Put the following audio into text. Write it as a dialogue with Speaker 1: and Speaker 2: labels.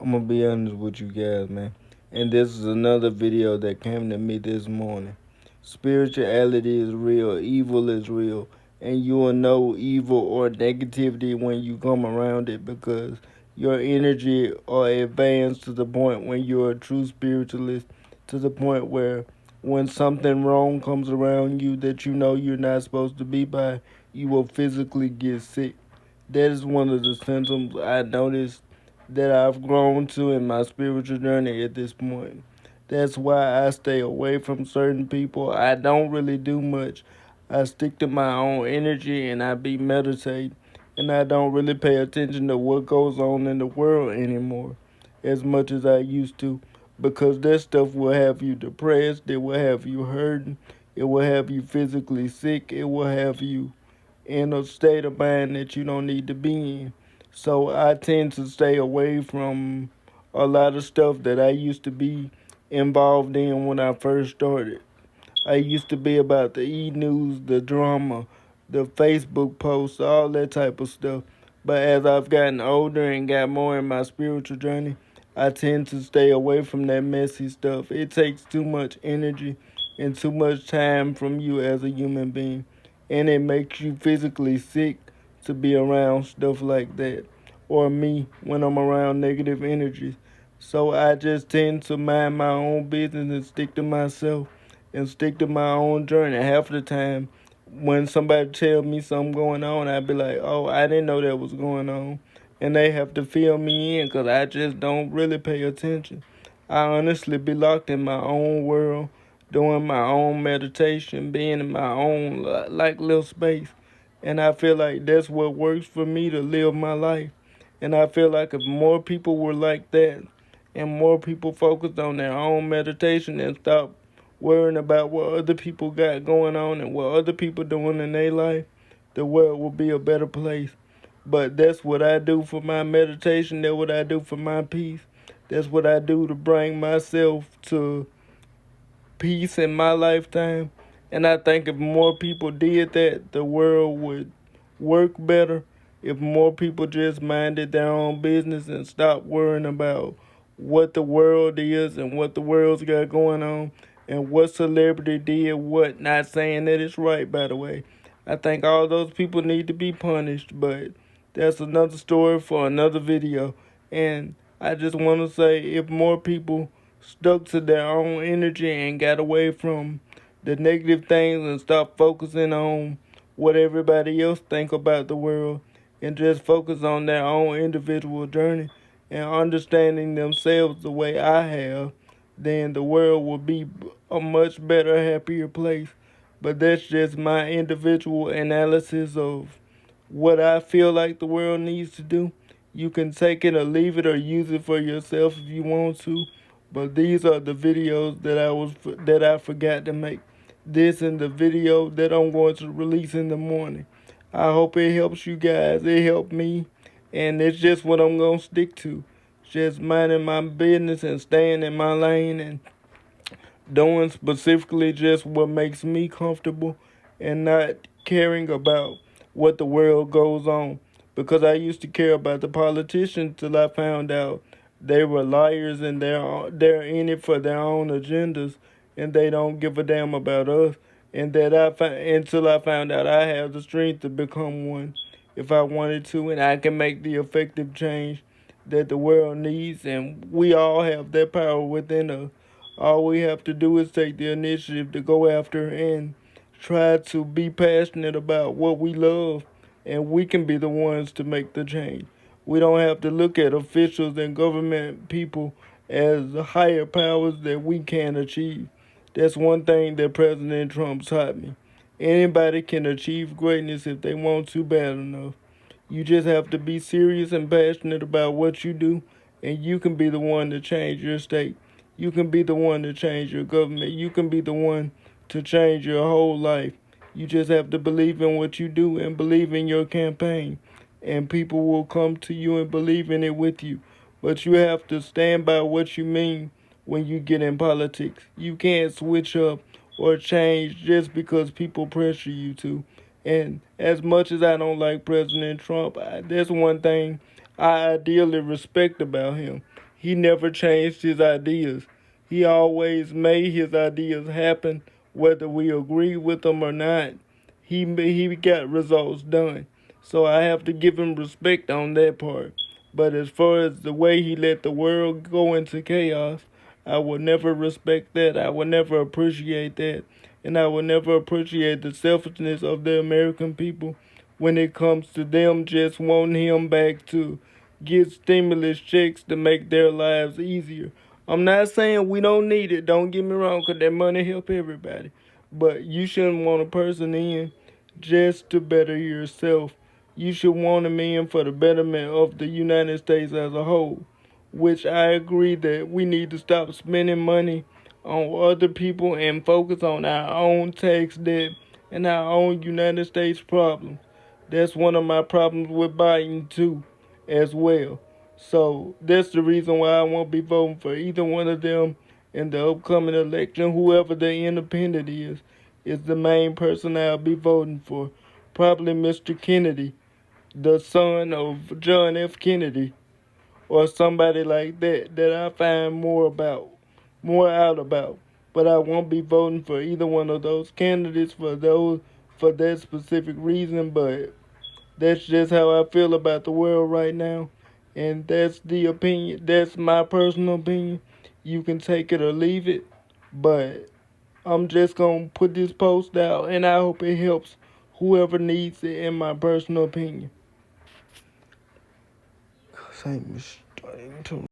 Speaker 1: I'm gonna be honest with you guys, man. And this is another video that came to me this morning. Spirituality is real, evil is real, and you will know evil or negativity when you come around it because your energy are advanced to the point when you're a true spiritualist, to the point where when something wrong comes around you that you know you're not supposed to be by, you will physically get sick. That is one of the symptoms I noticed that I've grown to in my spiritual journey at this point. That's why I stay away from certain people. I don't really do much. I stick to my own energy and I be meditating. And I don't really pay attention to what goes on in the world anymore as much as I used to because that stuff will have you depressed, it will have you hurting, it will have you physically sick, it will have you in a state of mind that you don't need to be in. So I tend to stay away from a lot of stuff that I used to be involved in when I first started. I used to be about the e-news, the drama, the Facebook posts, all that type of stuff. But as I've gotten older and got more in my spiritual journey, I tend to stay away from that messy stuff. It takes too much energy and too much time from you as a human being. And it makes you physically sick to be around stuff like that. Or me when I'm around negative energies. So I just tend to mind my own business and stick to myself and stick to my own journey. Half the time, when somebody tell me something going on, I be like, "Oh, I didn't know that was going on," and they have to fill me in because I just don't really pay attention. I honestly be locked in my own world, doing my own meditation, being in my own like little space, and I feel like that's what works for me to live my life. And I feel like if more people were like that, and more people focused on their own meditation and stop worrying about what other people got going on and what other people doing in their life, the world will be a better place. But that's what I do for my meditation. That's what I do for my peace. That's what I do to bring myself to peace in my lifetime. And I think if more people did that, the world would work better. If more people just minded their own business and stopped worrying about what the world is and what the world's got going on and what celebrity did what, not saying that it's right, by the way. I think all those people need to be punished, but that's another story for another video. And I just want to say if more people stuck to their own energy and got away from the negative things and stopped focusing on what everybody else think about the world and just focus on their own individual journey and understanding themselves the way I have, then the world will be a much better, happier place. But that's just my individual analysis of what I feel like the world needs to do. You can take it or leave it or use it for yourself if you want to. But these are the videos that I forgot to make. This and the video that I'm going to release in the morning. I hope it helps you guys. It helped me, and it's just what I'm gonna stick to. Just minding my business and staying in my lane and doing specifically just what makes me comfortable and not caring about what the world goes on. Because I used to care about the politicians till I found out they were liars and they're in it for their own agendas and they don't give a damn about us. And that until I found out I have the strength to become one if I wanted to, and I can make the effective change that the world needs, and we all have that power within us. All we have to do is take the initiative to go after and try to be passionate about what we love, and we can be the ones to make the change. We don't have to look at officials and government people as higher powers that we can't achieve. That's one thing that President Trump taught me. Anybody can achieve greatness if they want to bad enough. You just have to be serious and passionate about what you do, and you can be the one to change your state. You can be the one to change your government. You can be the one to change your whole life. You just have to believe in what you do and believe in your campaign, and people will come to you and believe in it with you. But you have to stand by what you mean when you get in politics. You can't switch up or change just because people pressure you to. And as much as I don't like President Trump, there's one thing I ideally respect about him. He never changed his ideas. He always made his ideas happen, whether we agree with them or not. He got results done. So I have to give him respect on that part. But as far as the way he let the world go into chaos, I will never respect that. I will never appreciate that. And I will never appreciate the selfishness of the American people when it comes to them just wanting him back to get stimulus checks to make their lives easier. I'm not saying we don't need it, don't get me wrong, because that money help everybody. But you shouldn't want a person in just to better yourself. You should want them in for the betterment of the United States as a whole. Which I agree that we need to stop spending money on other people and focus on our own tax debt and our own United States problems. That's one of my problems with Biden too, as well. So that's the reason why I won't be voting for either one of them in the upcoming election. Whoever the independent is the main person I'll be voting for. Probably Mr. Kennedy, the son of John F. Kennedy, or somebody like that that I find more out about. But I won't be voting for either one of those candidates for that specific reason. But that's just how I feel about the world right now. And that's the opinion. That's my personal opinion. You can take it or leave it. But I'm just going to put this post out and I hope it helps whoever needs it, in my personal opinion. Same